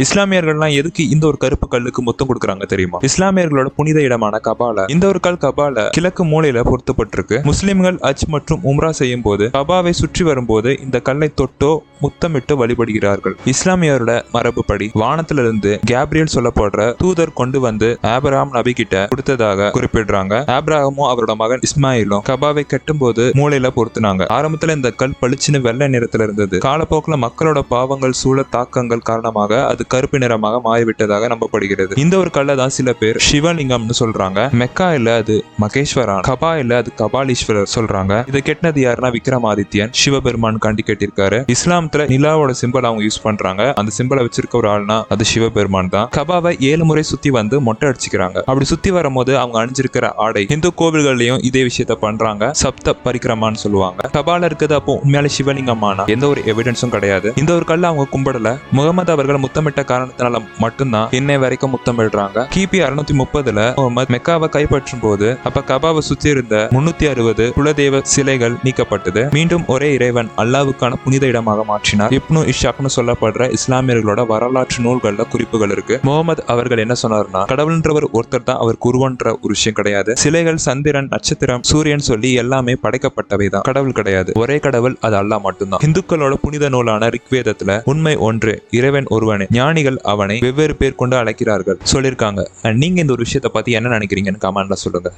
இஸ்லாமியர்கள்லாம் எதுக்கு இந்த ஒரு கருப்பு கல்லுக்கு முத்தம் கொடுக்குறாங்க தெரியுமா? இஸ்லாமியர்களோட புனித இடமான கபால, இந்த ஒரு கல் கபால கிழக்கு மூலையில பொருத்தப்பட்டிருக்கு. முஸ்லிம்கள் ஹஜ் மற்றும் உம்ரா செய்யும் போது கபாவை சுற்றி வரும்போது இந்த கல்லை தொட்டோ முத்தமிட்டு வழிபடுகிறார்கள். இஸ்லாமியரோட மரபுப்படி வானத்திலிருந்து கேப்ரியல் சொல்லப்படுற தூதர் கொண்டு வந்து ஆபிரகாம் நபி கிட்ட கொடுத்ததாக குறிப்பிடுறாங்க. ஆபிரகாமும் அவரோட மகன் இஸ்மாயிலும் கபாவை கட்டும் போது மூலையில பொருத்தினாங்க. ஆரம்பத்துல இந்த கல் பளிச்சுன்னு வெள்ளை நிறத்துல இருந்தது. காலப்போக்கில் மக்களோட பாவங்கள் சூழ தாக்கங்கள் காரணமாக அது கருப்பு நிறமாக மாறிவிட்டதாக நம்பப்படுகிறது. இந்த ஒரு கல்லை தான் சில பேர் சிவலிங்கம்னு சொல்றாங்க. மெக்கா இல்ல அது மகேஸ்வரன், கபா இல்ல அது கபாலீஸ்வரர் சொல்றாங்க. இதை கெட்டினது யாருன்னா விக்ரமாதித்யன் சிவபெருமான் காண்டி கேட்டிருக்காரு. இஸ்லாமத்துல நிலாவோட சிம்பல் அவங்க யூஸ் பண்றாங்க. அந்த சிம்பலை வச்சிருக்க ஒரு ஆள்னா அது சிவபெருமான் தான். கபாவை 7 முறை சுத்தி வந்து மொட்டை அடிச்சுக்கிறாங்க. அப்படி சுத்தி வரும்போது அவங்க அணிஞ்சிருக்கிற ஆடை இந்து கோவில்கள்லயும் இதே விஷயத்த பண்றாங்க. சப்த பரிக்கிரமான்னு சொல்லுவாங்க. கபால இருக்குது அப்போ உண்மையாலே சிவலிங்கமானா எந்த ஒரு எவிடன்ஸும் கிடையாது. இந்த ஒரு கல்ல அவங்க கும்பிடல. முகமது அவர்கள் முத்தமிட்ட காரணத்தினால மட்டும்தான் இன்னை வரைக்கும் முத்தமிடுறாங்க. கிபி 630ல முகமது மெக்காவை கைப்பற்றும் போது அப்ப கபாவை சுத்தி இருந்த 360 குலதெய்வ சிலைகள் நீக்கப்பட்டது. மீண்டும் ஒரே இறைவன் அல்லாவுக்கான புனித இடமாக மாற்றினார். இப்னு இஷாக்னு சொல்லப்படுற இஸ்லாமியர்களோட வரலாற்று நூல்கள்ல குறிப்புகள் இருக்கு. முகமது அவர்கள் என்ன சொன்னார்னா, கடவுள்ன்றவர் ஒருத்தர் தான், அவர் குருவன்ற ஒரு விஷயம் கிடையாது. சிலைகள், சந்திரன், நட்சத்திரம், சூரியன் சொல்லி எல்லாமே படைக்கப்பட்டவை தான், கடவுள் கிடையாது. ஒரே கடவுள், அது அல்லாஹ் மட்டும்தான். இந்துக்களோட புனித நூலான ரிக்வேதத்துல உண்மை ஒன்று, இறைவன் ஒருவனே, ஞானிகள் அவனை வெவ்வேறு பேர் கொண்டு அழைக்கிறார்கள் சொல்லியிருக்காங்க. நீங்க இந்த ஒரு விஷயத்தை பத்தி என்ன நினைக்கிறீங்கன்னு கமெண்ட்ல சொல்லுங்க.